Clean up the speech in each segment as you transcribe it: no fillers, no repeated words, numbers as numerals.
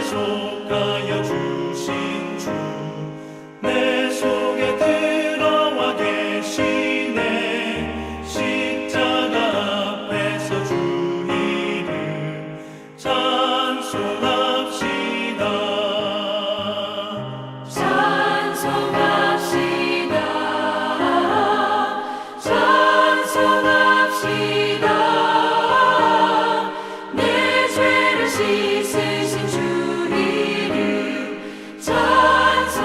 대속하여 주신 주 내 속에 들어와 계시네. 십자가 앞에서 주 이름 찬송합시다. 찬송합시다. 찬송합시다. 내 죄를 씻으신 주 이름 찬송합시다.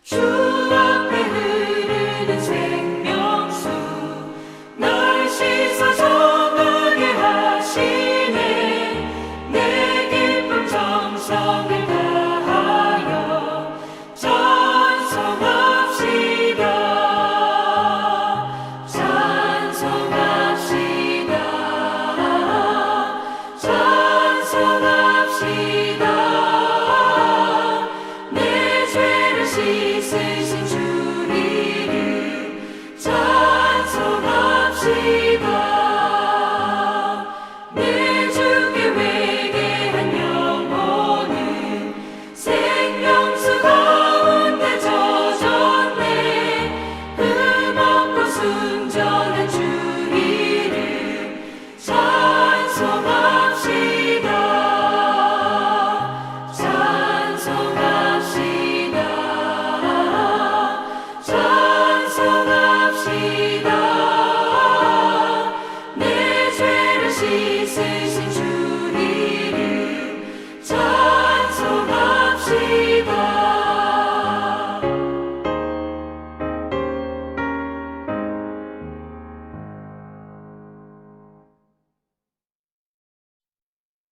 주 앞에 흐르는 생명수 날 씻어 정하게 하시네. 내 기쁨 정성을 다하여 찬송합시다. 찬송합시다. 찬송합시다. 내 죄를 씻으신 주 이름 찬송합시다. 내 주께 회개한 영혼은 생명수 가운데 젖었네. 흠없고 순전한 주 이름 찬송합시다. 찬송합시다. 찬송합시다. 내 죄를 씻으신 주 이름 찬송합시다.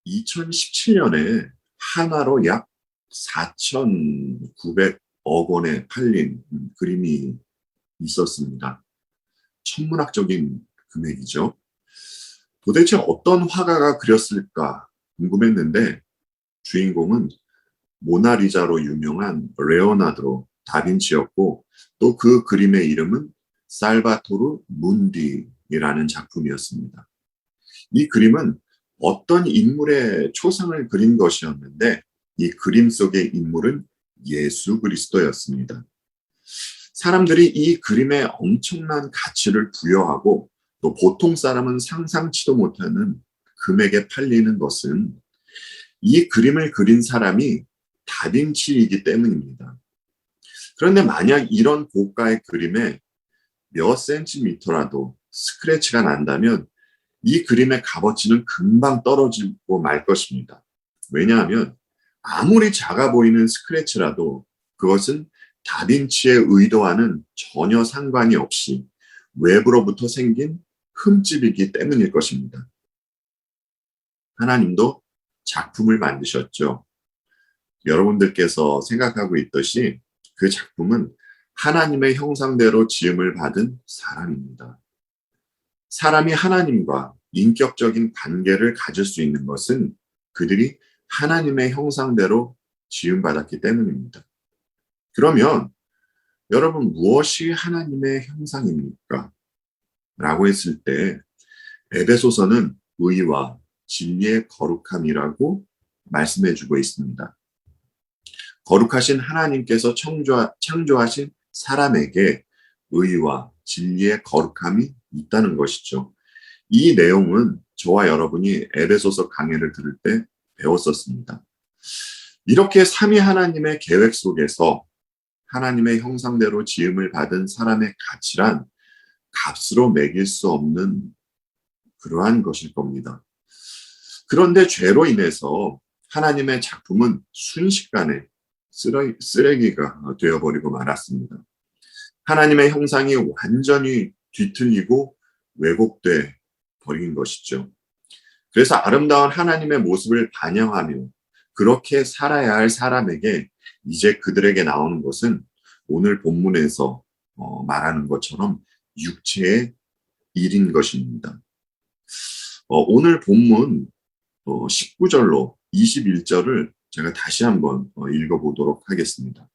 2017년에 하나로 약 4,900억 원에 팔린 그림이 있었습니다. 천문학적인 금액이죠. 도대체 어떤 화가가 그렸을까 궁금했는데 주인공은 모나리자로 유명한 레오나르도 다빈치였고 또 그 그림의 이름은 살바토르 문디라는 작품이었습니다. 이 그림은 어떤 인물의 초상을 그린 것이었는데 이 그림 속의 인물은 예수 그리스도였습니다. 사람들이 이 그림에 엄청난 가치를 부여하고 또 보통 사람은 상상치도 못하는 금액에 팔리는 것은 이 그림을 그린 사람이 다빈치이기 때문입니다. 그런데 만약 이런 고가의 그림에 몇 센티미터라도 스크래치가 난다면 이 그림의 값어치는 금방 떨어지고 말 것입니다. 왜냐하면 아무리 작아 보이는 스크래치라도 그것은 다빈치의 의도와는 전혀 상관이 없이 외부로부터 생긴 흠집이기 때문일 것입니다. 하나님도 작품을 만드셨죠. 여러분들께서 생각하고 있듯이 그 작품은 하나님의 형상대로 지음을 받은 사람입니다. 사람이 하나님과 인격적인 관계를 가질 수 있는 것은 그들이 하나님의 형상대로 지음받았기 때문입니다. 그러면 여러분 무엇이 하나님의 형상입니까? 라고 했을 때 에베소서는 의와 진리의 거룩함이라고 말씀해주고 있습니다. 거룩하신 하나님께서 창조하신 사람에게 의와 진리의 거룩함이 있다는 것이죠. 이 내용은 저와 여러분이 에베소서 강해를 들을 때 배웠었습니다. 이렇게 삼위 하나님의 계획 속에서 하나님의 형상대로 지음을 받은 사람의 가치란 값으로 매길 수 없는 그러한 것일 겁니다. 그런데 죄로 인해서 하나님의 작품은 순식간에 쓰레기가 되어버리고 말았습니다. 하나님의 형상이 완전히 뒤틀리고 왜곡돼 버린 것이죠. 그래서 아름다운 하나님의 모습을 반영하며 그렇게 살아야 할 사람에게 이제 그들에게 나오는 것은 오늘 본문에서 말하는 것처럼 육체의 일인 것입니다. 오늘 본문 19절로 21절을 제가 다시 한번 읽어보도록 하겠습니다.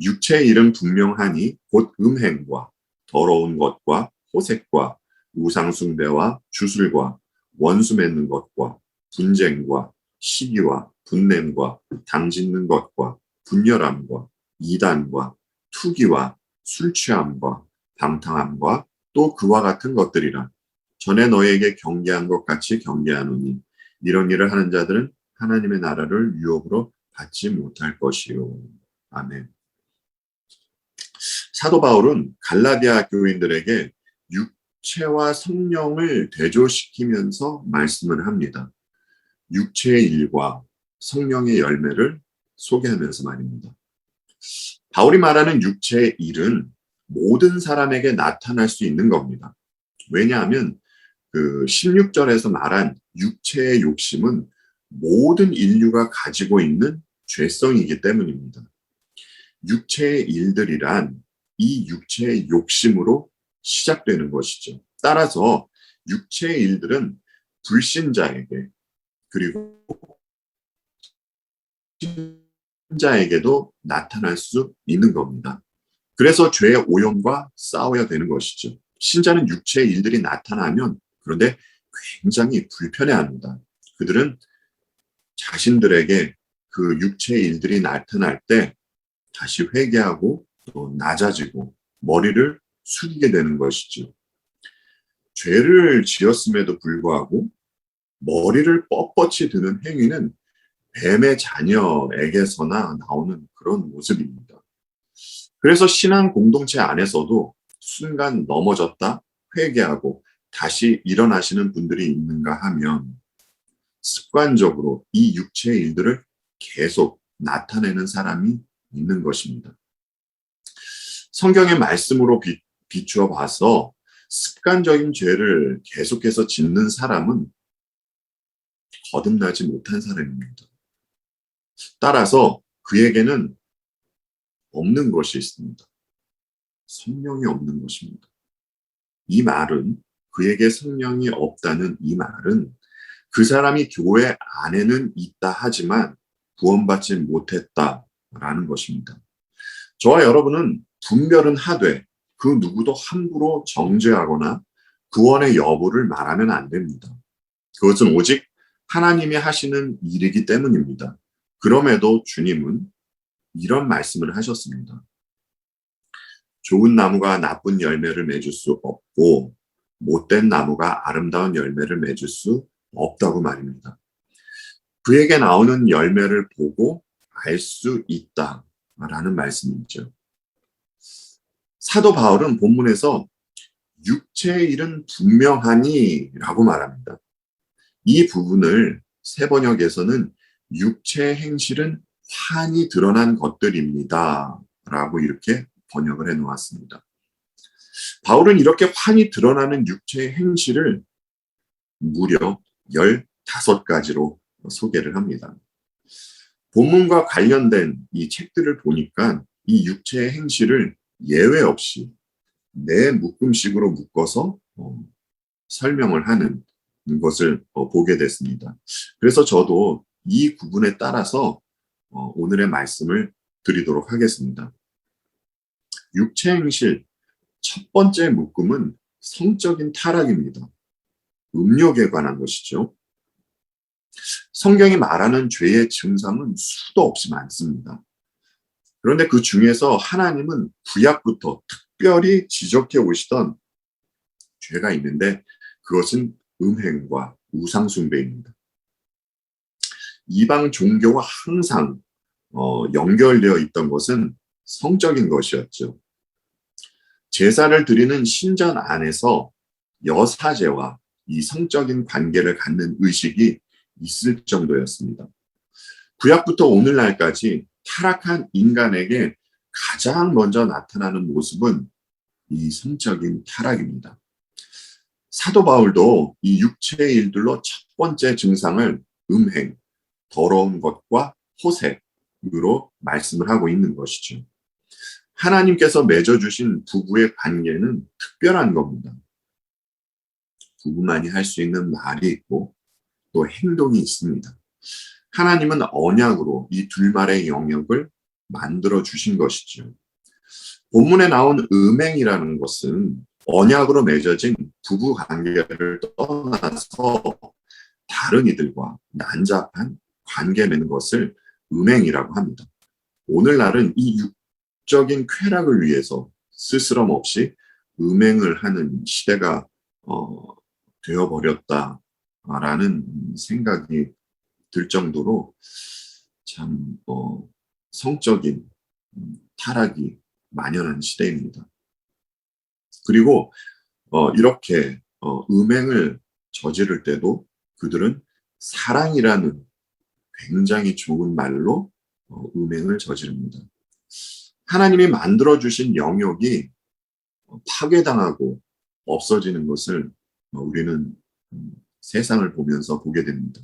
육체의 일은 분명하니 곧 음행과 더러운 것과 호색과 우상숭배와 주술과 원수 맺는 것과 분쟁과 시기와 분냄과 당짓는 것과 분열함과 이단과 투기와 술 취함과 방탕함과 또 그와 같은 것들이라. 전에 너에게 경계한 것 같이 경계하노니 이런 일을 하는 자들은 하나님의 나라를 유업으로 받지 못할 것이요. 아멘. 사도 바울은 갈라디아 교인들에게 육체와 성령을 대조시키면서 말씀을 합니다. 육체의 일과 성령의 열매를 소개하면서 말입니다. 바울이 말하는 육체의 일은 모든 사람에게 나타날 수 있는 겁니다. 왜냐하면 그 16절에서 말한 육체의 욕심은 모든 인류가 가지고 있는 죄성이기 때문입니다. 육체의 일들이란 이 육체의 욕심으로 시작되는 것이죠. 따라서 육체의 일들은 불신자에게 그리고 신자에게도 나타날 수 있는 겁니다. 그래서 죄의 오염과 싸워야 되는 것이죠. 신자는 육체의 일들이 나타나면 그런데 굉장히 불편해합니다. 그들은 자신들에게 그 육체의 일들이 나타날 때 다시 회개하고 또 낮아지고 머리를 숙이게 되는 것이죠. 죄를 지었음에도 불구하고 머리를 뻣뻣이 드는 행위는 뱀의 자녀에게서나 나오는 그런 모습입니다. 그래서 신앙 공동체 안에서도 순간 넘어졌다 회개하고 다시 일어나시는 분들이 있는가 하면 습관적으로 이 육체의 일들을 계속 나타내는 사람이 있는 것입니다. 성경의 말씀으로 비추어 봐서 습관적인 죄를 계속해서 짓는 사람은 거듭나지 못한 사람입니다. 따라서 그에게는 없는 것이 있습니다. 성령이 없는 것입니다. 이 말은 그에게 성령이 없다는 이 말은 그 사람이 교회 안에는 있다 하지만 구원받지 못했다라는 것입니다. 저와 여러분은 분별은 하되 그 누구도 함부로 정죄하거나 구원의 여부를 말하면 안 됩니다. 그것은 오직 하나님이 하시는 일이기 때문입니다. 그럼에도 주님은 이런 말씀을 하셨습니다. 좋은 나무가 나쁜 열매를 맺을 수 없고 못된 나무가 아름다운 열매를 맺을 수 없다고 말입니다. 그에게 나오는 열매를 보고 알 수 있다라는 말씀이죠. 사도 바울은 본문에서 육체의 일은 분명하니 라고 말합니다. 이 부분을 새 번역에서는 육체의 행실은 환히 드러난 것들입니다 라고 이렇게 번역을 해 놓았습니다. 바울은 이렇게 환히 드러나는 육체의 행실을 무려 15가지로 소개를 합니다. 본문과 관련된 이 책들을 보니까 이 육체의 행실을 예외 없이 네 묶음식으로 묶어서 설명을 하는 것을 보게 됐습니다. 그래서 저도 이 구분에 따라서 오늘의 말씀을 드리도록 하겠습니다. 육체 행실 첫 번째 묶음은 성적인 타락입니다. 음욕에 관한 것이죠. 성경이 말하는 죄의 증상은 수도 없이 많습니다. 그런데 그 중에서 하나님은 구약부터 특별히 지적해 오시던 죄가 있는데 그것은 음행과 우상숭배입니다. 이방 종교와 항상 연결되어 있던 것은 성적인 것이었죠. 제사를 드리는 신전 안에서 여사제와 이 성적인 관계를 갖는 의식이 있을 정도였습니다. 구약부터 오늘날까지 타락한 인간에게 가장 먼저 나타나는 모습은 이 성적인 타락입니다. 사도 바울도 이 육체의 일들로 첫 번째 증상을 음행, 더러운 것과 호색으로 말씀을 하고 있는 것이죠. 하나님께서 맺어주신 부부의 관계는 특별한 겁니다. 부부만이 할 수 있는 말이 있고 또 행동이 있습니다. 하나님은 언약으로 이 둘말의 영역을 만들어 주신 것이죠. 본문에 나온 음행이라는 것은 언약으로 맺어진 부부 관계를 떠나서 다른 이들과 난잡한 관계 맺는 것을 음행이라고 합니다. 오늘날은 이 육적인 쾌락을 위해서 스스럼 없이 음행을 하는 시대가 되어버렸다라는 생각이 들 정도로 참 성적인 타락이 만연한 시대입니다. 그리고 이렇게 음행을 저지를 때도 그들은 사랑이라는 굉장히 좋은 말로 음행을 저지릅니다. 하나님이 만들어주신 영역이 파괴당하고 없어지는 것을 우리는 세상을 보면서 보게 됩니다.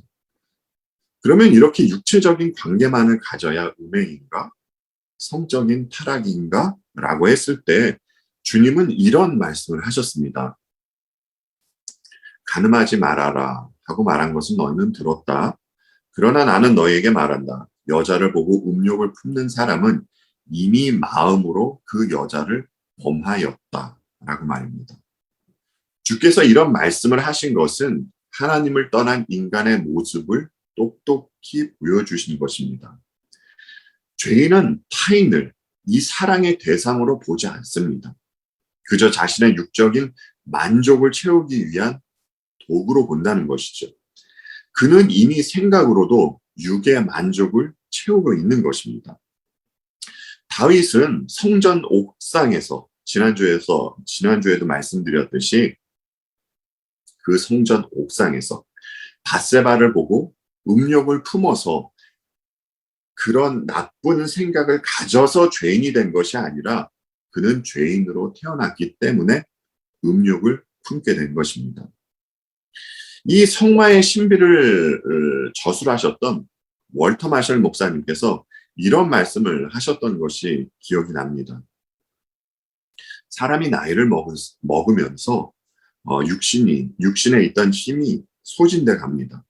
그러면 이렇게 육체적인 관계만을 가져야 음행인가? 성적인 타락인가? 라고 했을 때 주님은 이런 말씀을 하셨습니다. 간음하지 말아라 하고 말한 것은 너희는 들었다. 그러나 나는 너희에게 말한다. 여자를 보고 음욕을 품는 사람은 이미 마음으로 그 여자를 범하였다 라고 말입니다. 주께서 이런 말씀을 하신 것은 하나님을 떠난 인간의 모습을 똑똑히 보여주신 것입니다. 죄인은 타인을 이 사랑의 대상으로 보지 않습니다. 그저 자신의 육적인 만족을 채우기 위한 도구로 본다는 것이죠. 그는 이미 생각으로도 육의 만족을 채우고 있는 것입니다. 다윗은 성전 옥상에서 지난주에도 말씀드렸듯이 그 성전 옥상에서 밧세바를 보고 음욕을 품어서 그런 나쁜 생각을 가져서 죄인이 된 것이 아니라 그는 죄인으로 태어났기 때문에 음욕을 품게 된 것입니다. 이 성마의 신비를 저술하셨던 월터 마셜 목사님께서 이런 말씀을 하셨던 것이 기억이 납니다. 사람이 나이를 먹으면서 육신에 있던 힘이 소진돼 갑니다.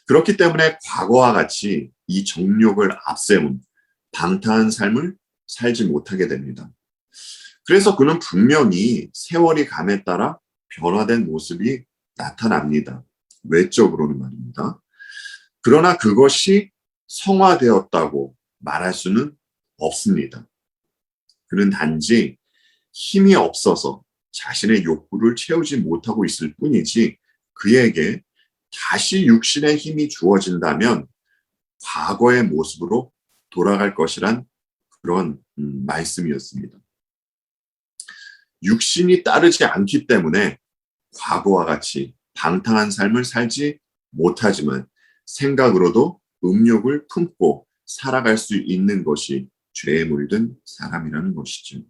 그렇기 때문에 과거와 같이 이 정욕을 앞세운 방탕한 삶을 살지 못하게 됩니다. 그래서 그는 분명히 세월이 감에 따라 변화된 모습이 나타납니다. 외적으로는 말입니다. 그러나 그것이 성화되었다고 말할 수는 없습니다. 그는 단지 힘이 없어서 자신의 욕구를 채우지 못하고 있을 뿐이지 그에게 다시 육신의 힘이 주어진다면 과거의 모습으로 돌아갈 것이란 그런 말씀이었습니다. 육신이 따르지 않기 때문에 과거와 같이 방탕한 삶을 살지 못하지만 생각으로도 음욕을 품고 살아갈 수 있는 것이 죄에 물든 사람이라는 것이죠.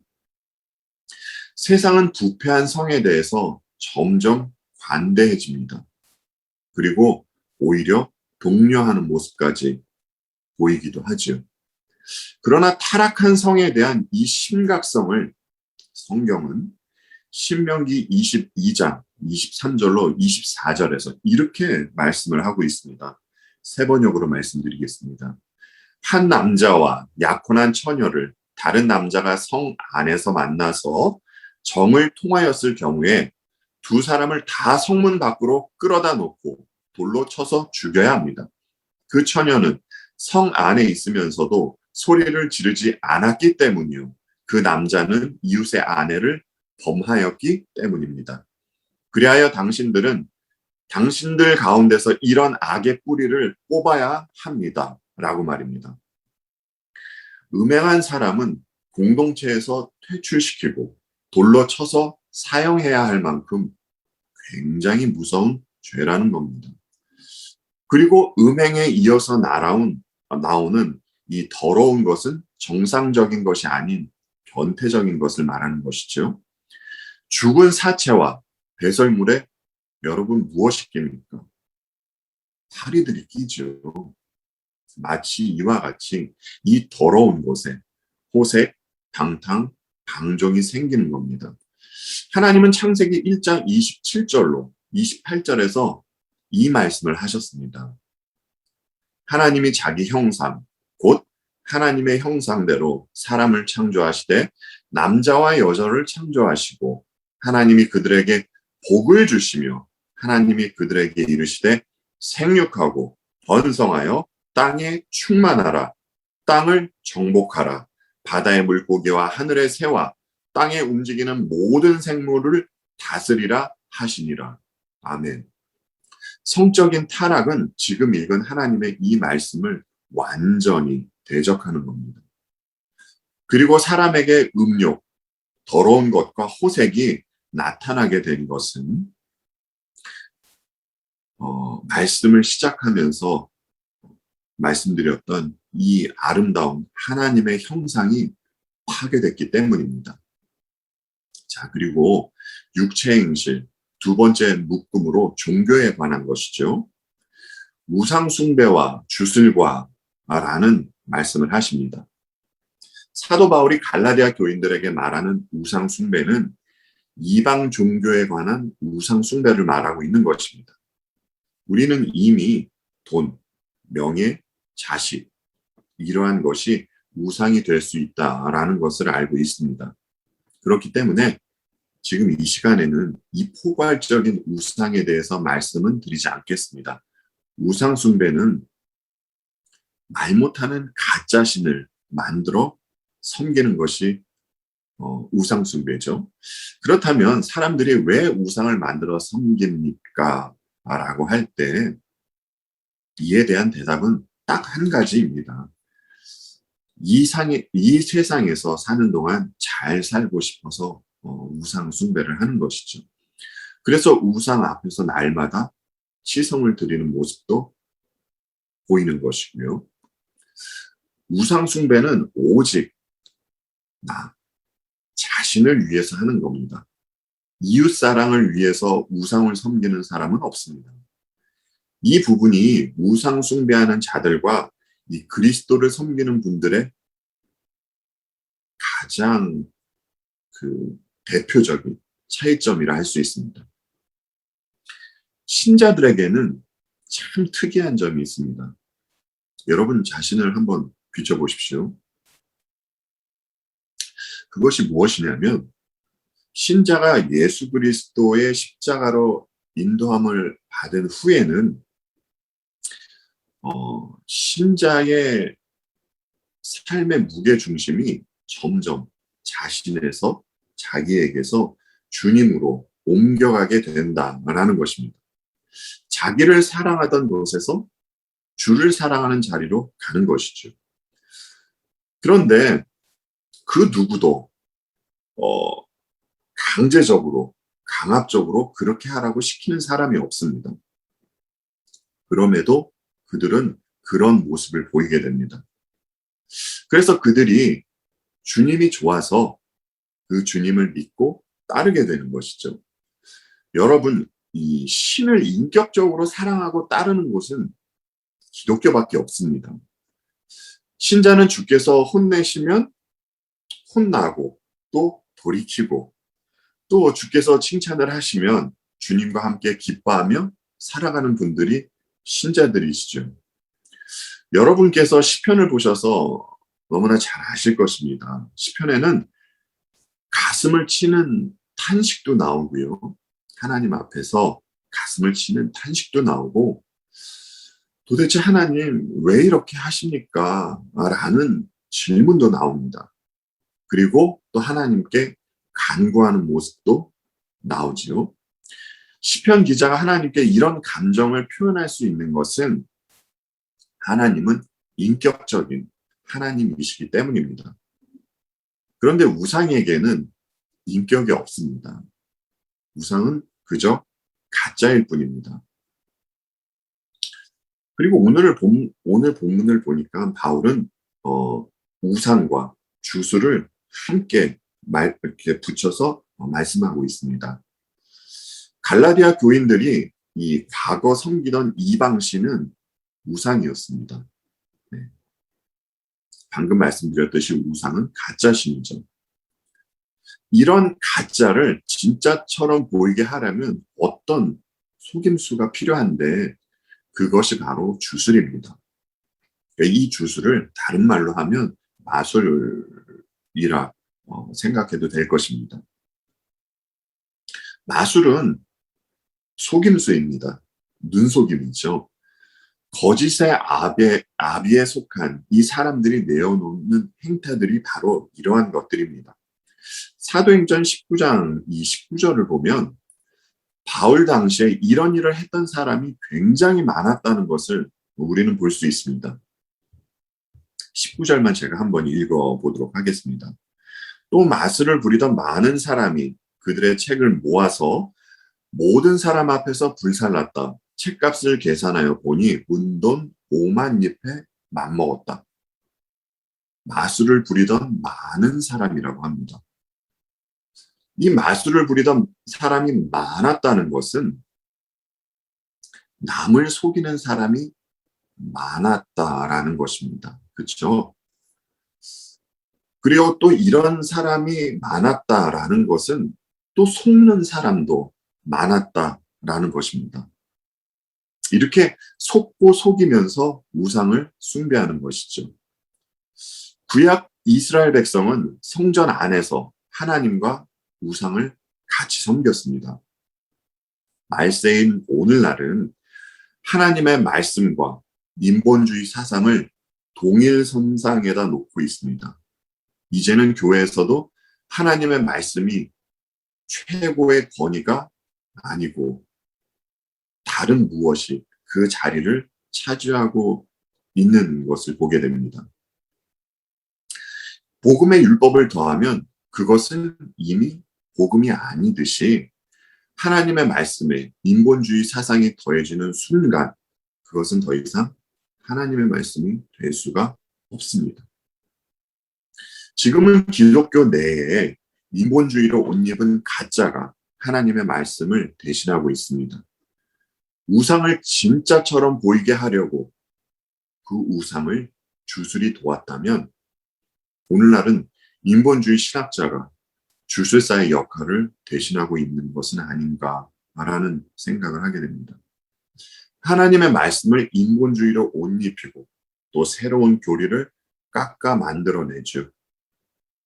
세상은 부패한 성에 대해서 점점 관대해집니다. 그리고 오히려 독려하는 모습까지 보이기도 하죠. 그러나 타락한 성에 대한 이 심각성을 성경은 신명기 22장 23절로 24절에서 이렇게 말씀을 하고 있습니다. 세 번역으로 말씀드리겠습니다. 한 남자와 약혼한 처녀를 다른 남자가 성 안에서 만나서 정을 통하였을 경우에 두 사람을 다 성문 밖으로 끌어다 놓고 돌로 쳐서 죽여야 합니다. 그 처녀는 성 안에 있으면서도 소리를 지르지 않았기 때문이요. 그 남자는 이웃의 아내를 범하였기 때문입니다. 그리하여 당신들은 당신들 가운데서 이런 악의 뿌리를 뽑아야 합니다. 라고 말입니다. 음행한 사람은 공동체에서 퇴출시키고 돌로 쳐서 사형해야 할 만큼 굉장히 무서운 죄라는 겁니다. 그리고 음행에 이어서 나오는 이 더러운 것은 정상적인 것이 아닌 변태적인 것을 말하는 것이죠. 죽은 사체와 배설물에 여러분 무엇이 낍니까? 파리들이 끼죠. 마치 이와 같이 이 더러운 곳에 호색, 방탕, 방종이 생기는 겁니다. 하나님은 창세기 1장 27절로 28절에서 이 말씀을 하셨습니다. 하나님이 자기 형상, 곧 하나님의 형상대로 사람을 창조하시되 남자와 여자를 창조하시고 하나님이 그들에게 복을 주시며 하나님이 그들에게 이르시되 생육하고 번성하여 땅에 충만하라. 땅을 정복하라. 바다의 물고기와 하늘의 새와 땅에 움직이는 모든 생물을 다스리라 하시니라. 아멘. 성적인 타락은 지금 읽은 하나님의 이 말씀을 완전히 대적하는 겁니다. 그리고 사람에게 음욕, 더러운 것과 호색이 나타나게 된 것은 말씀을 시작하면서 말씀드렸던 이 아름다운 하나님의 형상이 파괴됐기 때문입니다. 자, 그리고 육체행실, 두 번째 묶음으로 종교에 관한 것이죠. 우상숭배와 주술과라는 말씀을 하십니다. 사도 바울이 갈라디아 교인들에게 말하는 우상숭배는 이방 종교에 관한 우상숭배를 말하고 있는 것입니다. 우리는 이미 돈, 명예, 자식, 이러한 것이 우상이 될 수 있다라는 것을 알고 있습니다. 그렇기 때문에 지금 이 시간에는 이 포괄적인 우상에 대해서 말씀은 드리지 않겠습니다. 우상 숭배는 말 못하는 가짜 신을 만들어 섬기는 것이 우상 숭배죠. 그렇다면 사람들이 왜 우상을 만들어 섬깁니까? 라고 할 때 이에 대한 대답은 딱 한 가지입니다. 이 세상에서 사는 동안 잘 살고 싶어서 우상 숭배를 하는 것이죠. 그래서 우상 앞에서 날마다 시성을 드리는 모습도 보이는 것이고요. 우상 숭배는 오직 나 자신을 위해서 하는 겁니다. 이웃 사랑을 위해서 우상을 섬기는 사람은 없습니다. 이 부분이 우상 숭배하는 자들과 이 그리스도를 섬기는 분들의 가장 대표적인 차이점이라 할 수 있습니다. 신자들에게는 참 특이한 점이 있습니다. 여러분 자신을 한번 비춰보십시오. 그것이 무엇이냐면 신자가 예수 그리스도의 십자가로 인도함을 받은 후에는 신자의 삶의 무게중심이 점점 자신에서 자기에게서 주님으로 옮겨가게 된다라는 것입니다. 자기를 사랑하던 곳에서 주를 사랑하는 자리로 가는 것이죠. 그런데 그 누구도 강제적으로 강압적으로 그렇게 하라고 시키는 사람이 없습니다. 그럼에도 그들은 그런 모습을 보이게 됩니다. 그래서 그들이 주님이 좋아서 그 주님을 믿고 따르게 되는 것이죠. 여러분, 이 신을 인격적으로 사랑하고 따르는 곳은 기독교밖에 없습니다. 신자는 주께서 혼내시면 혼나고 또 돌이키고 또 주께서 칭찬을 하시면 주님과 함께 기뻐하며 살아가는 분들이 신자들이시죠. 여러분께서 시편을 보셔서 너무나 잘 아실 것입니다. 시편에는 가슴을 치는 탄식도 나오고요. 하나님 앞에서 가슴을 치는 탄식도 나오고 도대체 하나님 왜 이렇게 하십니까? 라는 질문도 나옵니다. 그리고 또 하나님께 간구하는 모습도 나오지요. 시편 기자가 하나님께 이런 감정을 표현할 수 있는 것은 하나님은 인격적인 하나님이시기 때문입니다. 그런데 우상에게는 인격이 없습니다. 우상은 그저 가짜일 뿐입니다. 그리고 오늘 본문을 보니까 바울은 우상과 주술을 함께 이렇게 붙여서 말씀하고 있습니다. 갈라디아 교인들이 이 과거 섬기던 이방신은 우상이었습니다. 네. 방금 말씀드렸듯이 우상은 가짜신이죠. 이런 가짜를 진짜처럼 보이게 하려면 어떤 속임수가 필요한데 그것이 바로 주술입니다. 이 주술을 다른 말로 하면 마술이라 생각해도 될 것입니다. 마술은 속임수입니다. 눈속임이죠. 거짓의 아비에 속한 이 사람들이 내어놓는 행태들이 바로 이러한 것들입니다. 사도행전 19장 이 19절을 보면 바울 당시에 이런 일을 했던 사람이 굉장히 많았다는 것을 우리는 볼 수 있습니다. 19절만 제가 한번 읽어보도록 하겠습니다. 또 마술을 부리던 많은 사람이 그들의 책을 모아서 모든 사람 앞에서 불살랐다. 책값을 계산하여 보니 은돈 5만 잎에 맞먹었다. 마술을 부리던 많은 사람이라고 합니다. 이 마술을 부리던 사람이 많았다는 것은 남을 속이는 사람이 많았다라는 것입니다. 그렇죠? 그리고 또 이런 사람이 많았다라는 것은 또 속는 사람도 많았다라는 것입니다. 이렇게 속고 속이면서 우상을 숭배하는 것이죠. 구약 이스라엘 백성은 성전 안에서 하나님과 우상을 같이 섬겼습니다. 말세인 오늘날은 하나님의 말씀과 인본주의 사상을 동일 선상에다 놓고 있습니다. 이제는 교회에서도 하나님의 말씀이 최고의 권위가 아니고 다른 무엇이 그 자리를 차지하고 있는 것을 보게 됩니다. 복음의 율법을 더하면 그것은 이미 복음이 아니듯이 하나님의 말씀에 인본주의 사상이 더해지는 순간 그것은 더 이상 하나님의 말씀이 될 수가 없습니다. 지금은 기독교 내에 인본주의로 옷 입은 가짜가 하나님의 말씀을 대신하고 있습니다. 우상을 진짜처럼 보이게 하려고 그 우상을 주술이 도왔다면 오늘날은 인본주의 신학자가 주술사의 역할을 대신하고 있는 것은 아닌가라는 생각을 하게 됩니다. 하나님의 말씀을 인본주의로 옷 입히고 또 새로운 교리를 깎아 만들어내죠.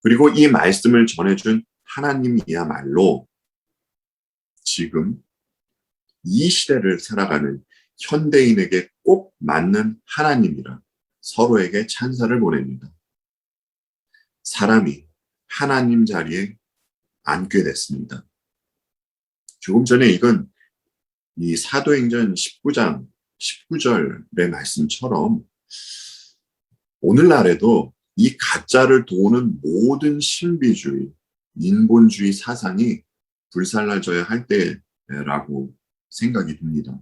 그리고 이 말씀을 전해준 하나님이야말로 지금 이 시대를 살아가는 현대인에게 꼭 맞는 하나님이라 서로에게 찬사를 보냅니다. 사람이 하나님 자리에 앉게 됐습니다. 조금 전에 이건 이 사도행전 19장 19절의 말씀처럼 오늘날에도 이 가짜를 도우는 모든 신비주의, 인본주의 사상이 불살라져야 할 때라고 생각이 듭니다.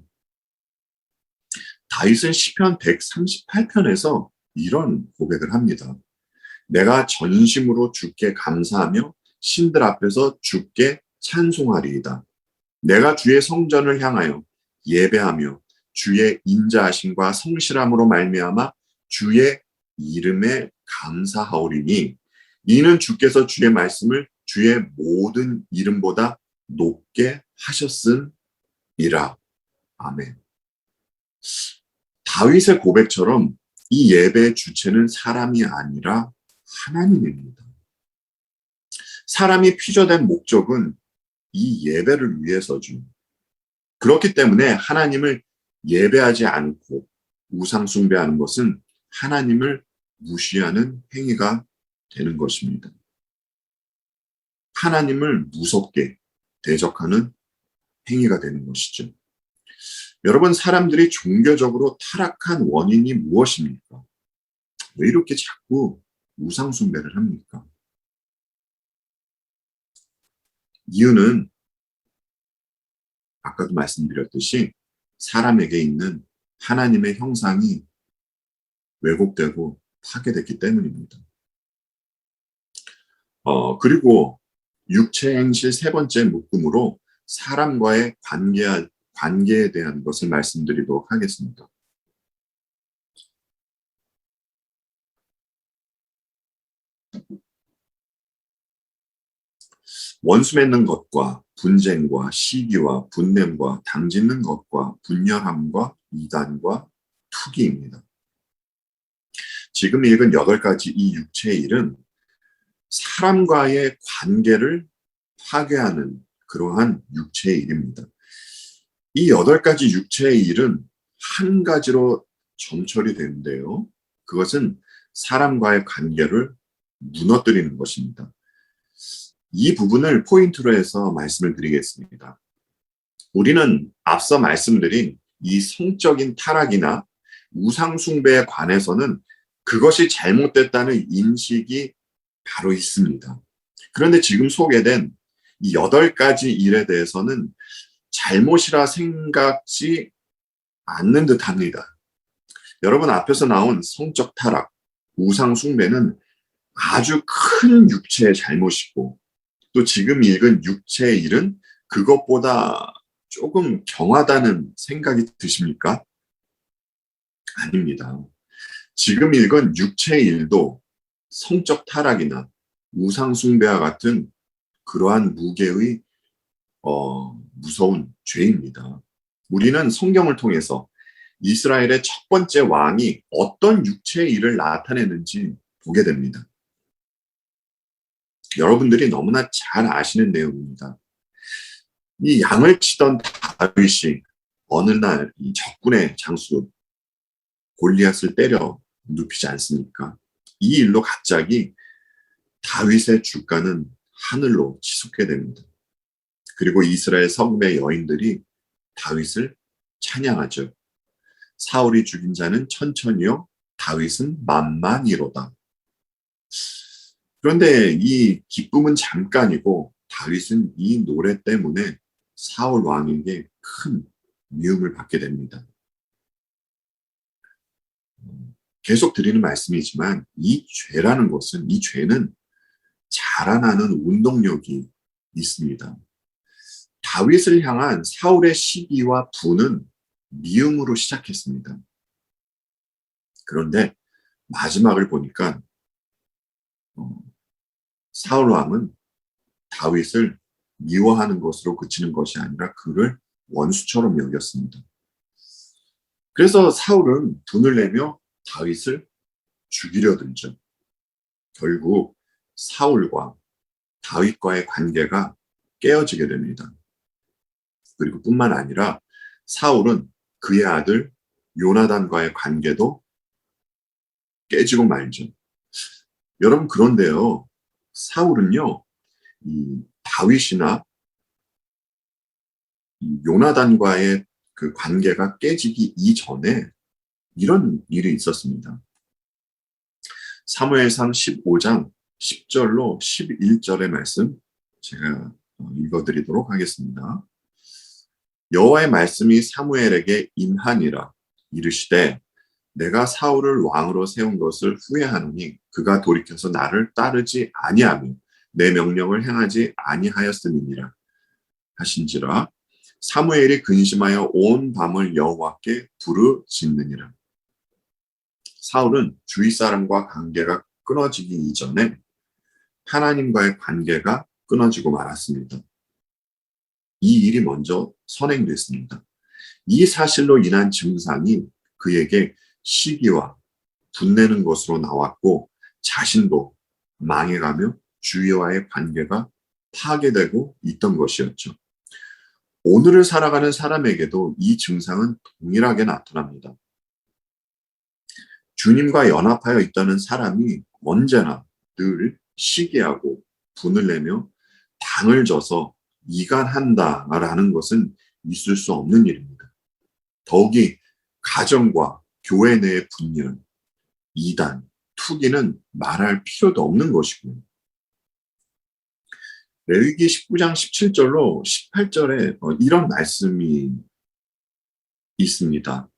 다윗은 시편 138편에서 이런 고백을 합니다. 내가 전심으로 주께 감사하며 신들 앞에서 주께 찬송하리이다. 내가 주의 성전을 향하여 예배하며 주의 인자하심과 성실함으로 말미암아 주의 이름에 감사하오리니 이는 주께서 주의 말씀을 주의 모든 이름보다 높게 하셨음이라. 아멘. 다윗의 고백처럼 이 예배의 주체는 사람이 아니라 하나님입니다. 사람이 피조된 목적은 이 예배를 위해서죠. 그렇기 때문에 하나님을 예배하지 않고 우상 숭배하는 것은 하나님을 무시하는 행위가 되는 것입니다. 하나님을 무섭게 대적하는 행위가 되는 것이죠. 여러분, 사람들이 종교적으로 타락한 원인이 무엇입니까? 왜 이렇게 자꾸 우상 숭배를 합니까? 이유는 아까도 말씀드렸듯이 사람에게 있는 하나님의 형상이 왜곡되고 파괴됐기 때문입니다. 그리고 육체행실 세 번째 묶음으로 사람과의 관계에 대한 것을 말씀드리도록 하겠습니다. 원수 맺는 것과 분쟁과 시기와 분냄과 당짓는 것과 분열함과 이단과 투기입니다. 지금 읽은 8가지 이 육체의 일은 사람과의 관계를 파괴하는 그러한 육체의 일입니다. 이 8가지 육체의 일은 한 가지로 점철이 되는데요. 그것은 사람과의 관계를 무너뜨리는 것입니다. 이 부분을 포인트로 해서 말씀을 드리겠습니다. 우리는 앞서 말씀드린 이 성적인 타락이나 우상숭배에 관해서는 그것이 잘못됐다는 인식이 바로 있습니다. 그런데 지금 소개된 이 8가지 일에 대해서는 잘못이라 생각지 않는 듯합니다. 여러분, 앞에서 나온 성적 타락, 우상숭배는 아주 큰 육체의 잘못이고, 또 지금 읽은 육체의 일은 그것보다 조금 경하다는 생각이 드십니까? 아닙니다. 지금 읽은 육체의 일도 성적 타락이나 우상숭배와 같은 그러한 무게의 무서운 죄입니다. 우리는 성경을 통해서 이스라엘의 첫 번째 왕이 어떤 육체의 일을 나타내는지 보게 됩니다. 여러분들이 너무나 잘 아시는 내용입니다. 이 양을 치던 다윗이 어느 날 이 적군의 장수 골리앗을 때려 눕히지 않습니까? 이 일로 갑자기 다윗의 주가는 하늘로 치솟게 됩니다. 그리고 이스라엘 성읍의 여인들이 다윗을 찬양하죠. 사울이 죽인 자는 천천히요, 다윗은 만만이로다. 그런데 이 기쁨은 잠깐이고 다윗은 이 노래 때문에 사울 왕에게 큰 미움을 받게 됩니다. 계속 드리는 말씀이지만 이 죄는 자라나는 운동력이 있습니다. 다윗을 향한 사울의 시기와 분은 미움으로 시작했습니다. 그런데 마지막을 보니까 사울 왕은 다윗을 미워하는 것으로 그치는 것이 아니라 그를 원수처럼 여겼습니다. 그래서 사울은 분을 내며 다윗을 죽이려 들죠. 결국 사울과 다윗과의 관계가 깨어지게 됩니다. 그리고 뿐만 아니라 사울은 그의 아들 요나단과의 관계도 깨지고 말죠. 여러분, 그런데요, 사울은요, 이 다윗이나 이 요나단과의 그 관계가 깨지기 이전에 이런 일이 있었습니다. 사무엘상 15장 10절로 11절의 말씀 제가 읽어드리도록 하겠습니다. 여호와의 말씀이 사무엘에게 임하니라. 이르시되 내가 사울을 왕으로 세운 것을 후회하노니 그가 돌이켜서 나를 따르지 아니하며 내 명령을 행하지 아니하였음이니라 하신지라. 사무엘이 근심하여 온 밤을 여호와께 부르짖느니라. 사울은 주위 사람과 관계가 끊어지기 이전에 하나님과의 관계가 끊어지고 말았습니다. 이 일이 먼저 선행됐습니다. 이 사실로 인한 증상이 그에게 시기와 분내는 것으로 나왔고 자신도 망해가며 주위와의 관계가 파괴되고 있던 것이었죠. 오늘을 살아가는 사람에게도 이 증상은 동일하게 나타납니다. 주님과 연합하여 있다는 사람이 언제나 늘 시기하고 분을 내며 당을 져서 이간한다라는 것은 있을 수 없는 일입니다. 더욱이 가정과 교회 내의 분열, 이단, 투기는 말할 필요도 없는 것이고요. 레위기 19장 17절로 18절에 이런 말씀이 있습니다.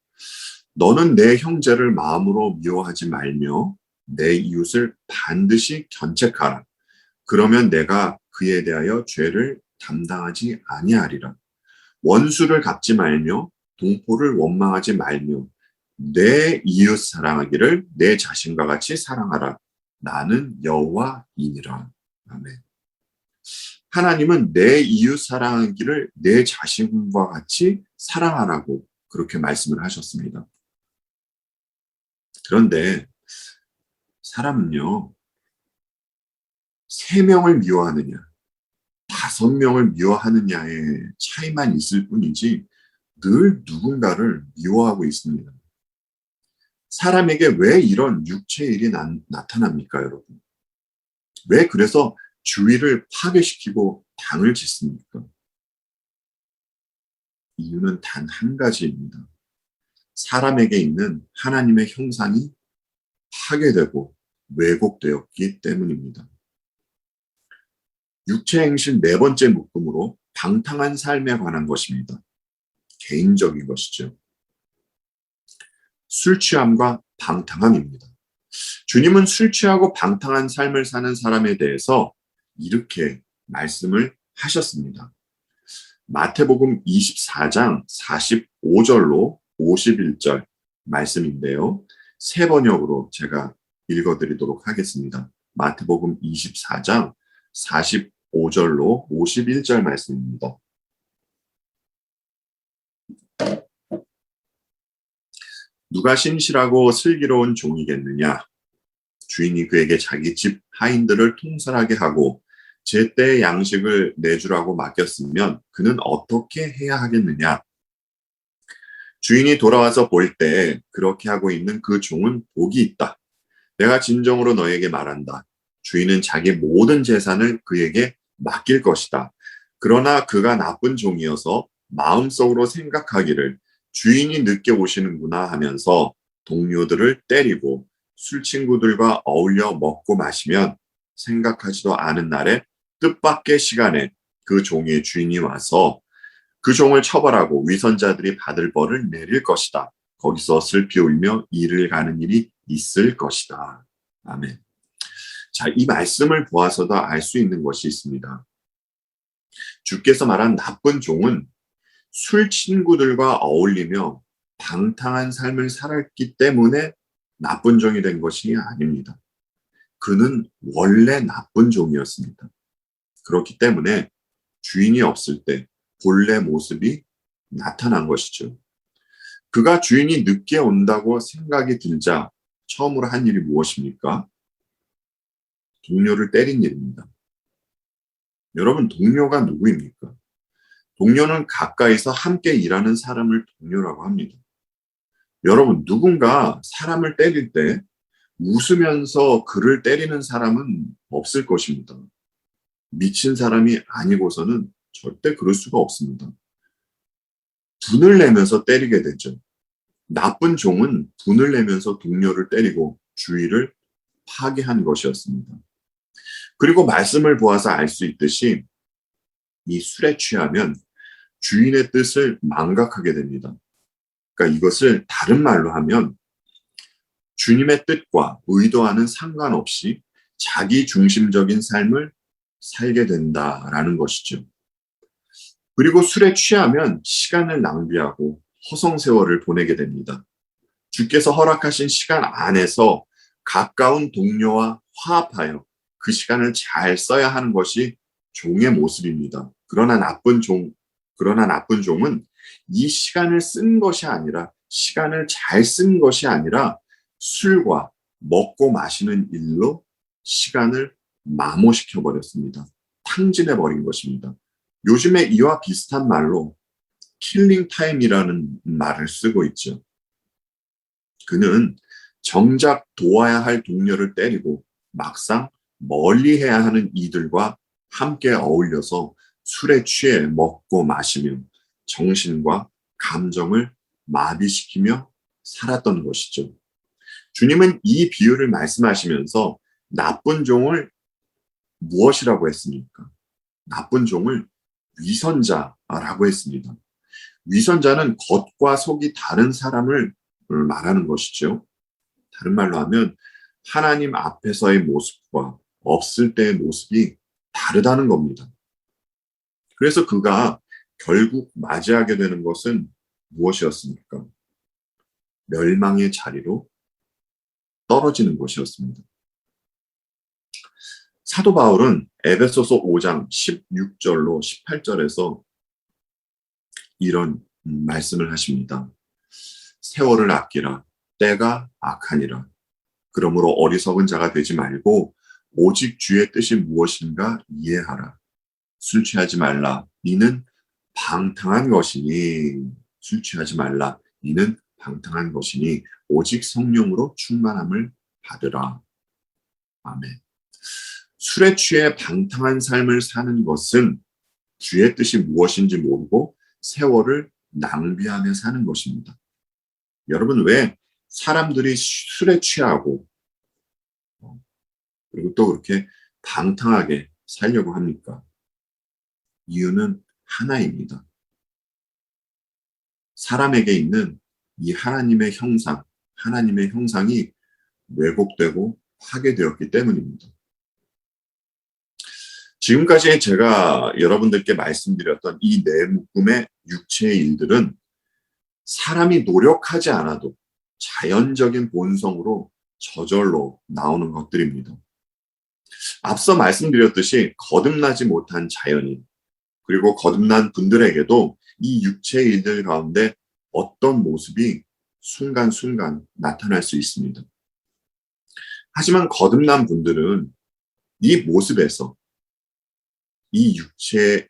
너는 내 형제를 마음으로 미워하지 말며 내 이웃을 반드시 견책하라. 그러면 내가 그에 대하여 죄를 담당하지 아니하리라. 원수를 갚지 말며 동포를 원망하지 말며 내 이웃 사랑하기를 내 자신과 같이 사랑하라. 나는 여호와이니라. 아멘. 하나님은 내 이웃 사랑하기를 내 자신과 같이 사랑하라고 그렇게 말씀을 하셨습니다. 그런데 사람은요, 3명을 미워하느냐, 5명을 미워하느냐의 차이만 있을 뿐이지 늘 누군가를 미워하고 있습니다. 사람에게 왜 이런 육체의 일이 나타납니까, 여러분? 왜 그래서 주위를 파괴시키고 당을 짓습니까? 이유는 단 한 가지입니다. 사람에게 있는 하나님의 형상이 파괴되고 왜곡되었기 때문입니다. 육체행실 4번째 묶음으로 방탕한 삶에 관한 것입니다. 개인적인 것이죠. 술 취함과 방탕함입니다. 주님은 술 취하고 방탕한 삶을 사는 사람에 대해서 이렇게 말씀을 하셨습니다. 마태복음 24장 45절로 51절 말씀인데요. 3번역으로 제가 읽어드리도록 하겠습니다. 마태복음 24장 45절로 51절 말씀입니다. 누가 신실하고 슬기로운 종이겠느냐? 주인이 그에게 자기 집 하인들을 통솔하게 하고 제때의 양식을 내주라고 맡겼으면 그는 어떻게 해야 하겠느냐? 주인이 돌아와서 볼 때 그렇게 하고 있는 그 종은 복이 있다. 내가 진정으로 너에게 말한다. 주인은 자기 모든 재산을 그에게 맡길 것이다. 그러나 그가 나쁜 종이어서 마음속으로 생각하기를 주인이 늦게 오시는구나 하면서 동료들을 때리고 술 친구들과 어울려 먹고 마시면 생각하지도 않은 날에 뜻밖의 시간에 그 종의 주인이 와서 그 종을 처벌하고 위선자들이 받을 벌을 내릴 것이다. 거기서 슬피 울며 이를 가는 일이 있을 것이다. 아멘. 자, 이 말씀을 보아서도 알 수 있는 것이 있습니다. 주께서 말한 나쁜 종은 술 친구들과 어울리며 방탕한 삶을 살았기 때문에 나쁜 종이 된 것이 아닙니다. 그는 원래 나쁜 종이었습니다. 그렇기 때문에 주인이 없을 때 본래 모습이 나타난 것이죠. 그가 주인이 늦게 온다고 생각이 들자 처음으로 한 일이 무엇입니까? 동료를 때린 일입니다. 여러분, 동료가 누구입니까? 동료는 가까이서 함께 일하는 사람을 동료라고 합니다. 여러분, 누군가 사람을 때릴 때 웃으면서 그를 때리는 사람은 없을 것입니다. 미친 사람이 아니고서는 절대 그럴 수가 없습니다. 분을 내면서 때리게 되죠. 나쁜 종은 분을 내면서 동료를 때리고 주위를 파괴한 것이었습니다. 그리고 말씀을 보아서 알 수 있듯이 이 술에 취하면 주인의 뜻을 망각하게 됩니다. 그러니까 이것을 다른 말로 하면 주님의 뜻과 의도와는 상관없이 자기 중심적인 삶을 살게 된다라는 것이죠. 그리고 술에 취하면 시간을 낭비하고 허송세월을 보내게 됩니다. 주께서 허락하신 시간 안에서 가까운 동료와 화합하여 그 시간을 잘 써야 하는 것이 종의 모습입니다. 그러나 나쁜 종은 이 시간을 쓴 것이 아니라 시간을 잘 쓴 것이 아니라 술과 먹고 마시는 일로 시간을 마모시켜 버렸습니다. 탕진해 버린 것입니다. 요즘에 이와 비슷한 말로 킬링 타임이라는 말을 쓰고 있죠. 그는 정작 도와야 할 동료를 때리고 막상 멀리 해야 하는 이들과 함께 어울려서 술에 취해 먹고 마시며 정신과 감정을 마비시키며 살았던 것이죠. 주님은 이 비유를 말씀하시면서 나쁜 종을 무엇이라고 했습니까? 나쁜 종을 위선자라고 했습니다. 위선자는 겉과 속이 다른 사람을 말하는 것이죠. 다른 말로 하면 하나님 앞에서의 모습과 없을 때의 모습이 다르다는 겁니다. 그래서 그가 결국 맞이하게 되는 것은 무엇이었습니까? 멸망의 자리로 떨어지는 것이었습니다. 사도 바울은 에베소서 5장 16절로 18절에서 이런 말씀을 하십니다. 세월을 아끼라. 때가 악하니라. 그러므로 어리석은 자가 되지 말고 오직 주의 뜻이 무엇인가 이해하라. 술 취하지 말라. 이는 방탕한 것이니. 술 취하지 말라. 이는 방탕한 것이니 오직 성령으로 충만함을 받으라. 아멘. 술에 취해 방탕한 삶을 사는 것은 주의 뜻이 무엇인지 모르고 세월을 낭비하며 사는 것입니다. 여러분, 왜 사람들이 술에 취하고 그리고 또 그렇게 방탕하게 살려고 합니까? 이유는 하나입니다. 사람에게 있는 이 하나님의 형상, 하나님의 형상이 왜곡되고 파괴되었기 때문입니다. 지금까지 제가 여러분들께 말씀드렸던 이 네 묶음의 육체의 일들은 사람이 노력하지 않아도 자연적인 본성으로 저절로 나오는 것들입니다. 앞서 말씀드렸듯이 거듭나지 못한 자연인, 그리고 거듭난 분들에게도 이 육체의 일들 가운데 어떤 모습이 순간순간 나타날 수 있습니다. 하지만 거듭난 분들은 이 모습에서 이 육체의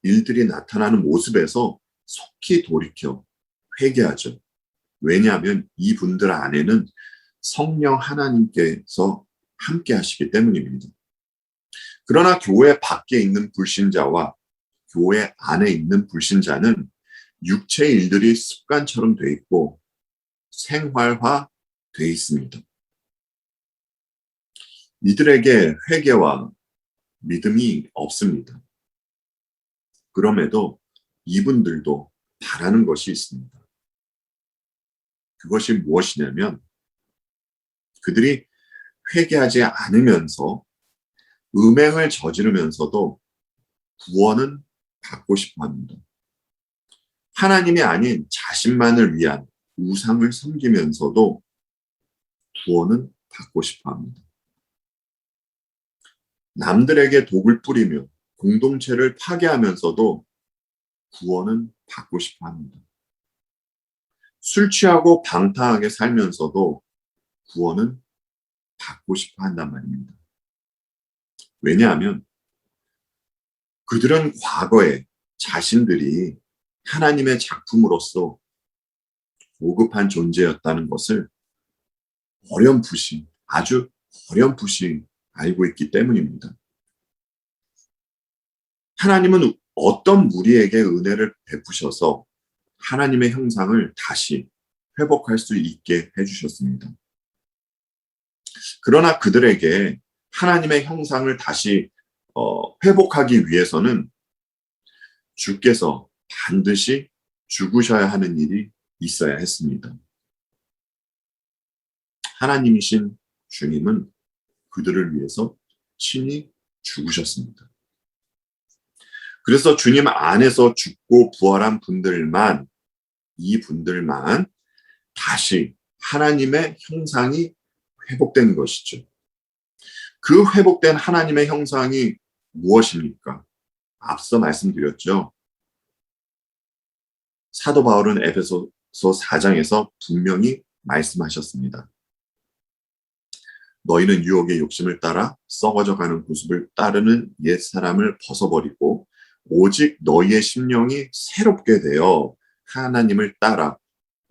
일들이 나타나는 모습에서 속히 돌이켜 회개하죠. 왜냐하면 이 분들 안에는 성령 하나님께서 함께 하시기 때문입니다. 그러나 교회 밖에 있는 불신자와 교회 안에 있는 불신자는 육체의 일들이 습관처럼 돼 있고 생활화 돼 있습니다. 이들에게 회개와 믿음이 없습니다. 그럼에도 이분들도 바라는 것이 있습니다. 그것이 무엇이냐면 그들이 회개하지 않으면서 음행을 저지르면서도 구원은 받고 싶어 합니다. 하나님이 아닌 자신만을 위한 우상을 섬기면서도 구원은 받고 싶어 합니다. 남들에게 독을 뿌리며 공동체를 파괴하면서도 구원은 받고 싶어 합니다. 술 취하고 방탕하게 살면서도 구원은 받고 싶어 한단 말입니다. 왜냐하면 그들은 과거에 자신들이 하나님의 작품으로서 고급한 존재였다는 것을 어렴풋이, 아주 어렴풋이 알고 있기 때문입니다. 하나님은 어떤 무리에게 은혜를 베푸셔서 하나님의 형상을 다시 회복할 수 있게 해주셨습니다. 그러나 그들에게 하나님의 형상을 다시 회복하기 위해서는 주께서 반드시 죽으셔야 하는 일이 있어야 했습니다. 하나님이신 주님은 그들을 위해서 친히 죽으셨습니다. 그래서 주님 안에서 죽고 부활한 분들만, 이 분들만 다시 하나님의 형상이 회복된 것이죠. 그 회복된 하나님의 형상이 무엇입니까? 앞서 말씀드렸죠. 사도 바울은 에베소서 4장에서 분명히 말씀하셨습니다. 너희는 유혹의 욕심을 따라 썩어져가는 모습을 따르는 옛 사람을 벗어버리고 오직 너희의 심령이 새롭게 되어 하나님을 따라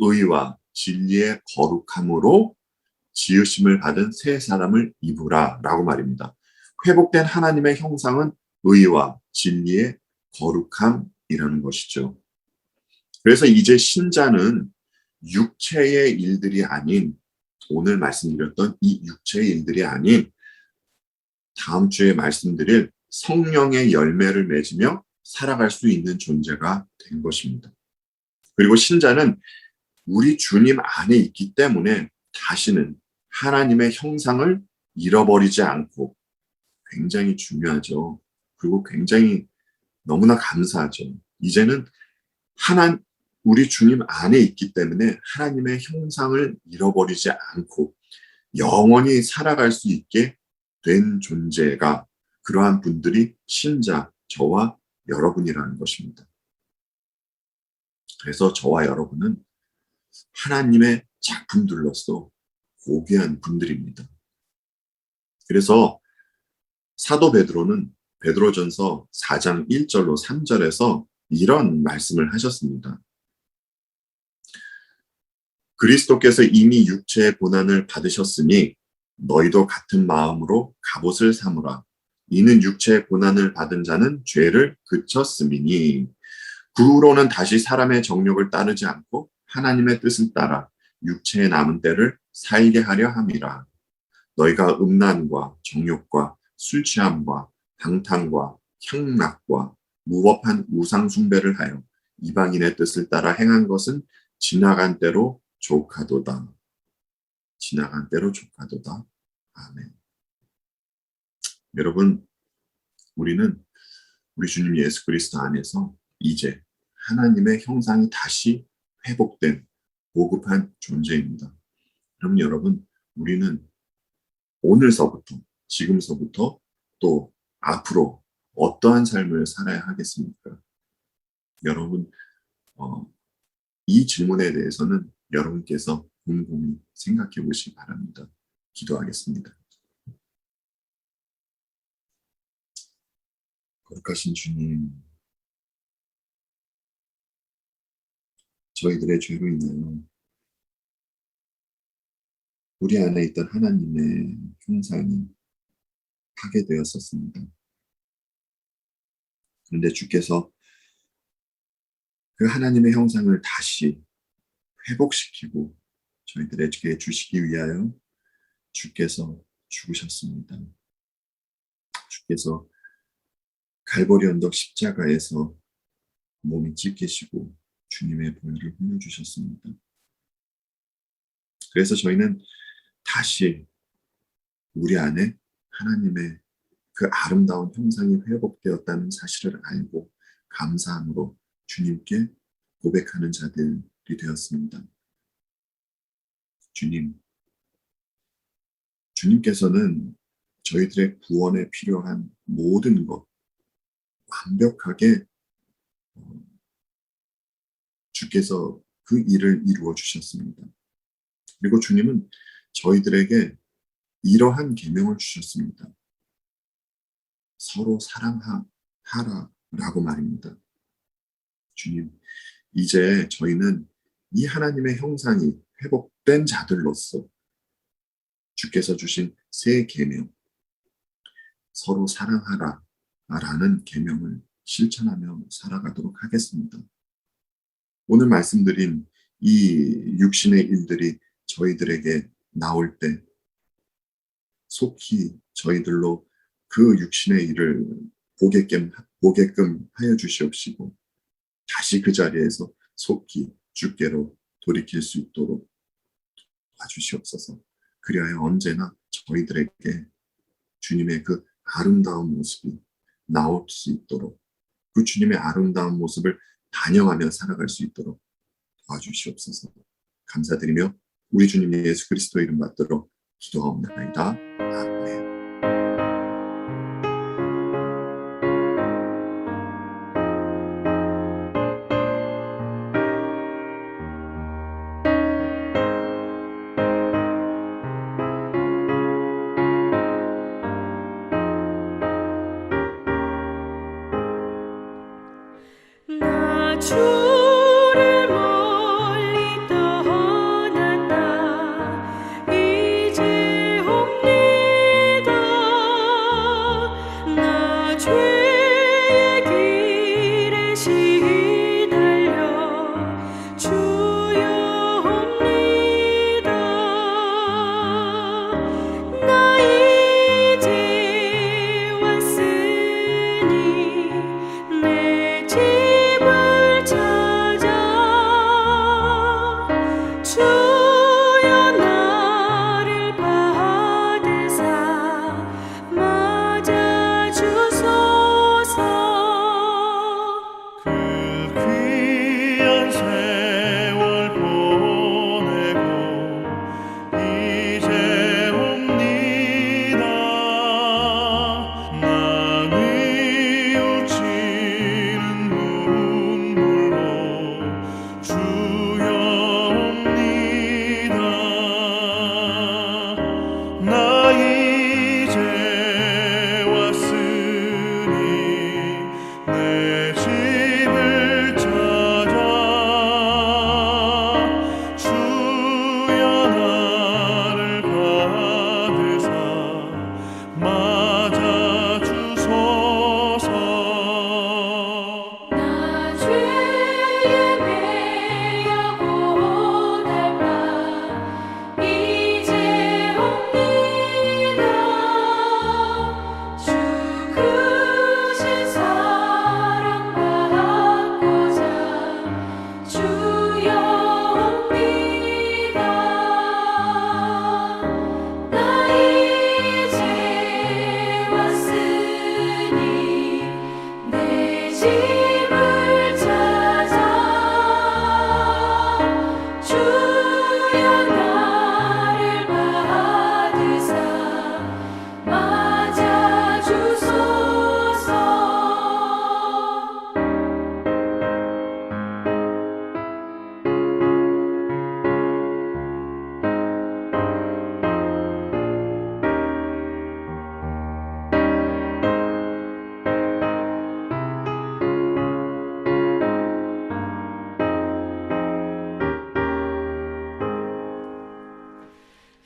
의와 진리의 거룩함으로 지으심을 받은 새 사람을 입으라 라고 말입니다. 회복된 하나님의 형상은 의와 진리의 거룩함이라는 것이죠. 그래서 이제 신자는 육체의 일들이 아닌, 오늘 말씀드렸던 이 육체의 일들이 아닌 다음 주에 말씀드릴 성령의 열매를 맺으며 살아갈 수 있는 존재가 된 것입니다. 그리고 신자는 우리 주님 안에 있기 때문에 다시는 하나님의 형상을 잃어버리지 않고, 굉장히 중요하죠. 그리고 굉장히 너무나 감사하죠. 이제는 우리 주님 안에 있기 때문에 하나님의 형상을 잃어버리지 않고 영원히 살아갈 수 있게 된 존재가 그러한 분들이 신자, 저와 여러분이라는 것입니다. 그래서 저와 여러분은 하나님의 작품들로서 고귀한 분들입니다. 그래서 사도 베드로는 베드로전서 4장 1절로 3절에서 이런 말씀을 하셨습니다. 그리스도께서 이미 육체의 고난을 받으셨으니 너희도 같은 마음으로 갑옷을 삼으라. 이는 육체의 고난을 받은 자는 죄를 그쳤음이니 그 후로는 다시 사람의 정욕을 따르지 않고 하나님의 뜻을 따라 육체의 남은 때를 살게 하려 함이라. 너희가 음란과 정욕과 술 취함과 방탕과 향락과 무법한 우상 숭배를 하여 이방인의 뜻을 따라 행한 것은 지나간 때로 족하도다. 지나간 때로 족하도다. 아멘. 여러분, 우리는 우리 주님 예수 그리스도 안에서 이제 하나님의 형상이 다시 회복된 보급한 존재입니다. 그럼 여러분, 우리는 오늘서부터, 지금서부터 또 앞으로 어떠한 삶을 살아야 하겠습니까? 여러분, 이 질문에 대해서는 여러분께서 곰곰이 생각해 보시기 바랍니다. 기도하겠습니다. 거룩하신 주님, 저희들의 죄로 인하여 우리 안에 있던 하나님의 형상이 파괴되었었습니다. 그런데 주께서 그 하나님의 형상을 다시 회복시키고 저희들에게 주시기 위하여 주께서 죽으셨습니다. 주께서 갈보리 언덕 십자가에서 몸이 찢기시고 주님의 보혈을 흘려주셨습니다. 그래서 저희는 다시 우리 안에 하나님의 그 아름다운 형상이 회복되었다는 사실을 알고 감사함으로 주님께 고백하는 자들이 되었습니다. 주님께서는 저희들의 구원에 필요한 모든 것 완벽하게 주께서 그 일을 이루어 주셨습니다. 그리고 주님은 저희들에게 이러한 계명을 주셨습니다. 서로 사랑하라라고 말입니다. 주님, 이제 저희는 이 하나님의 형상이 회복된 자들로서 주께서 주신 새 계명, 서로 사랑하라라는 계명을 실천하며 살아가도록 하겠습니다. 오늘 말씀드린 이 육신의 일들이 저희들에게 나올 때 속히 저희들로 그 육신의 일을 보게끔 하여 주시옵시고 다시 그 자리에서 속히 주께로 돌이킬 수 있도록 봐주시옵소서. 그리하여 언제나 저희들에게 주님의 그 아름다운 모습이 나올 수 있도록 그 주님의 아름다운 모습을 반영하며 살아갈 수 있도록 도와주시옵소서. 감사드리며 우리 주님 예수 그리스도 이름 받들어 기도하옵나이다. 아멘. 나 주를 멀리 떠났다 이제 옵니다 주여 옵니다. 나 이제 왔으니 내 집을 찾아 주여 나를 받으사 맞아 주소서.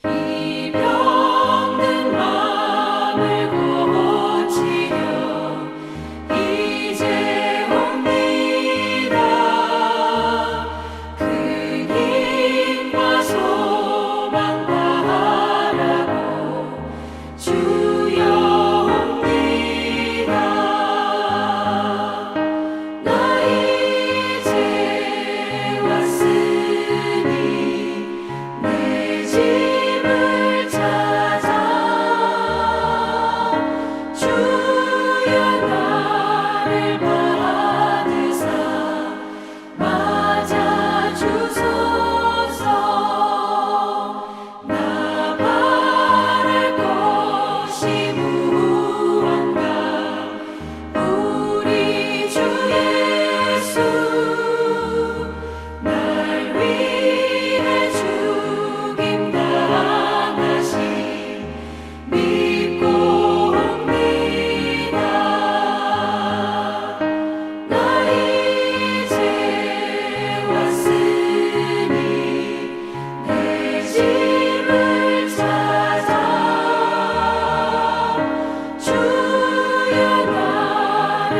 이 병든 마음을 고치려 이제 옵니다. 그 힘과 소망 바라고 주여 옵니다. 나 이제 왔으니 내 집을 찾아 주여 나를 받으사 맞아 주소서. 나 바랄 것이 무언가 우리 주 예수 날 위해 죽임 당하신 믿고 옵니다. 나 이제 왔으니 내 집을 찾아 주여 나를